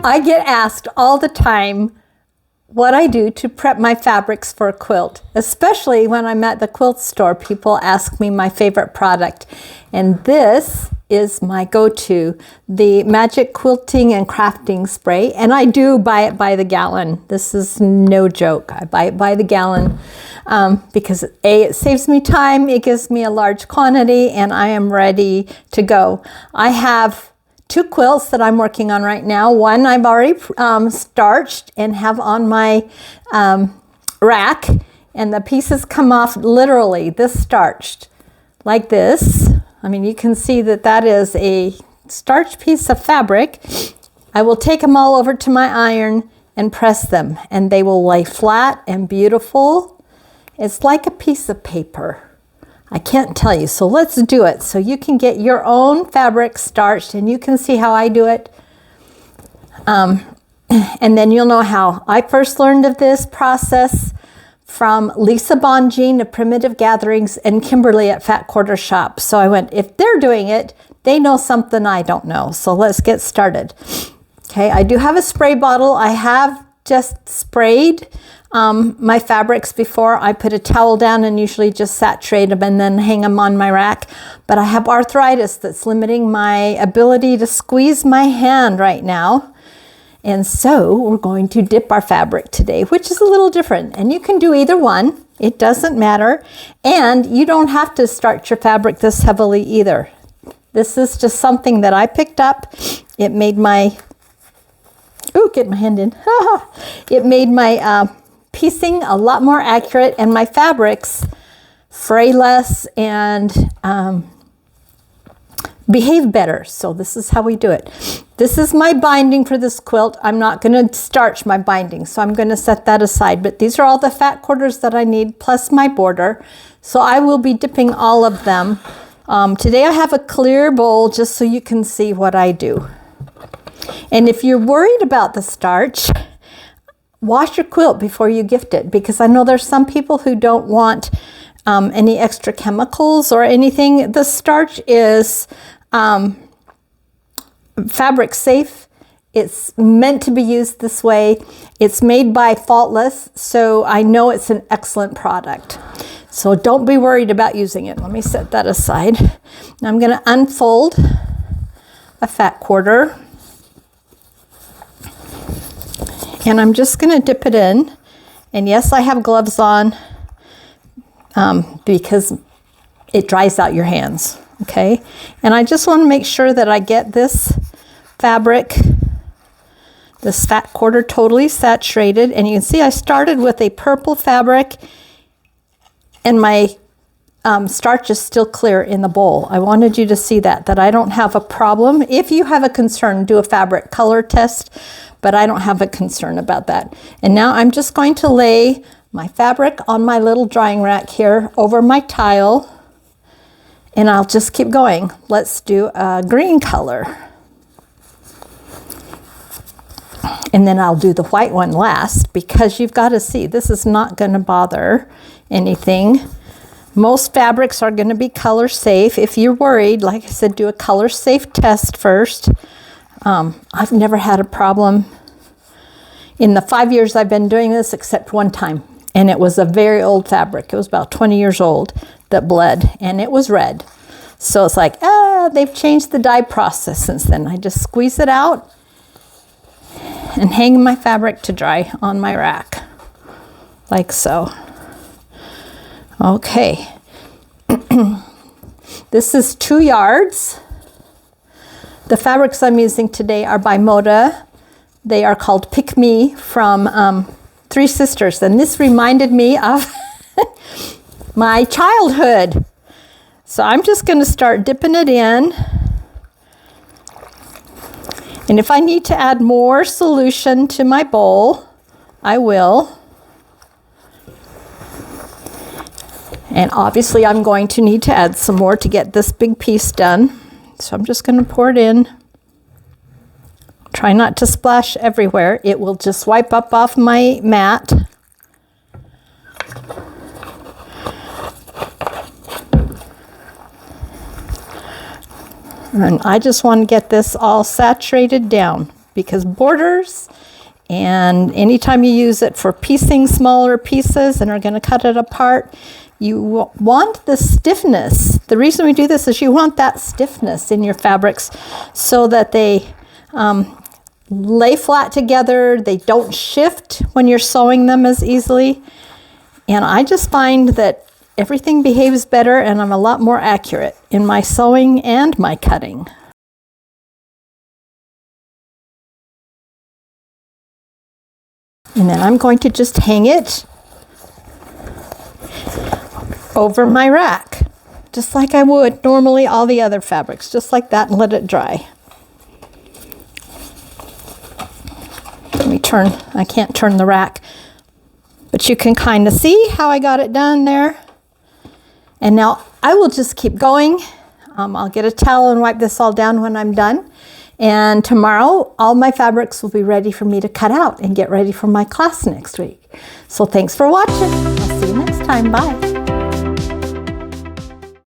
I get asked all the time what I do to prep my fabrics for a quilt, especially when I'm at the quilt store. People ask me my favorite product, and this is my go-to, the Magic Quilting and Crafting Spray, and I do buy it by the gallon. This is no joke. I buy it by the gallon because A, it saves me time, it gives me a large quantity, and I am ready to go. I have 2 quilts that I'm working on right now. One I've already starched and have on my rack, and the pieces come off literally this starched like this. I mean, you can see that that is a starched piece of fabric. I will take them all over to my iron and press them, and they will lay flat and beautiful. It's like a piece of paper. I can't tell you, so let's do it so you can get your own fabric starched and you can see how I do it. And then you'll know how I first learned of this process from Lisa Bonjean of Primitive Gatherings and Kimberly at Fat Quarter Shop. So I went, if they're doing it, they know something I don't know. So let's get started. Okay, I do have a spray bottle. I have just sprayed my fabrics before. I put a towel down and usually just saturate them and then hang them on my rack. But I have arthritis that's limiting my ability to squeeze my hand right now. And so we're going to dip our fabric today, which is a little different. And you can do either one. It doesn't matter. And you don't have to starch your fabric this heavily either. This is just something that I picked up. It made my, ooh, get my hand in. It made my piecing a lot more accurate, and my fabrics fray less and behave better. So this is how we do it. This is my binding for this quilt. I'm not going to starch my binding, so I'm going to set that aside. But these are all the fat quarters that I need, plus my border. So I will be dipping all of them. Today I have a clear bowl just so you can see what I do. And if you're worried about the starch, wash your quilt before you gift it, because I know there's some people who don't want any extra chemicals or anything. The starch is fabric safe. It's meant to be used this way. It's made by Faultless, so I know it's an excellent product. So don't be worried about using it. Let me set that aside. Now I'm going to unfold a fat quarter. And I'm just going to dip it in. And yes, I have gloves on because it dries out your hands. Okay. And I just want to make sure that I get this fabric, this fat quarter, totally saturated. And you can see I started with a purple fabric, and my starch is still clear in the bowl. I wanted you to see that I don't have a problem. If you have a concern, do a fabric color test, but I don't have a concern about that. And now I'm just going to lay my fabric on my little drying rack here over my tile, and I'll just keep going. Let's do a green color. And then I'll do the white one last, because you've got to see, this is not going to bother anything. Most fabrics are going to be color safe. If you're worried, like I said, do a color safe test first. I've never had a problem in the 5 years I've been doing this, except one time. And it was a very old fabric. It was about 20 years old that bled, and it was red. So it's like, they've changed the dye process since then. I just squeeze it out and hang my fabric to dry on my rack, like so. Okay. This is 2 yards. The fabrics I'm using today are by Moda. They are called Pick Me from Three Sisters. And this reminded me of my childhood. So I'm just going to start dipping it in. And if I need to add more solution to my bowl, I will. And obviously I'm going to need to add some more to get this big piece done. So I'm just going to pour it in. Try not to splash everywhere. It will just wipe up off my mat. And I just want to get this all saturated down. because borders, and anytime you use it for piecing smaller pieces and are going to cut it apart, you want the stiffness. The reason we do this is you want that stiffness in your fabrics so that they lay flat together. They don't shift when you're sewing them as easily. And I just find that everything behaves better and I'm a lot more accurate in my sewing and my cutting. And then I'm going to just hang it over my rack, just like I would normally all the other fabrics, just like that, and let it dry. Let me turn, I can't turn the rack, but you can kind of see how I got it done there. And now I will just keep going. I'll get a towel and wipe this all down when I'm done. And tomorrow, all my fabrics will be ready for me to cut out and get ready for my class next week. So thanks for watching. I'll see you next time. Bye.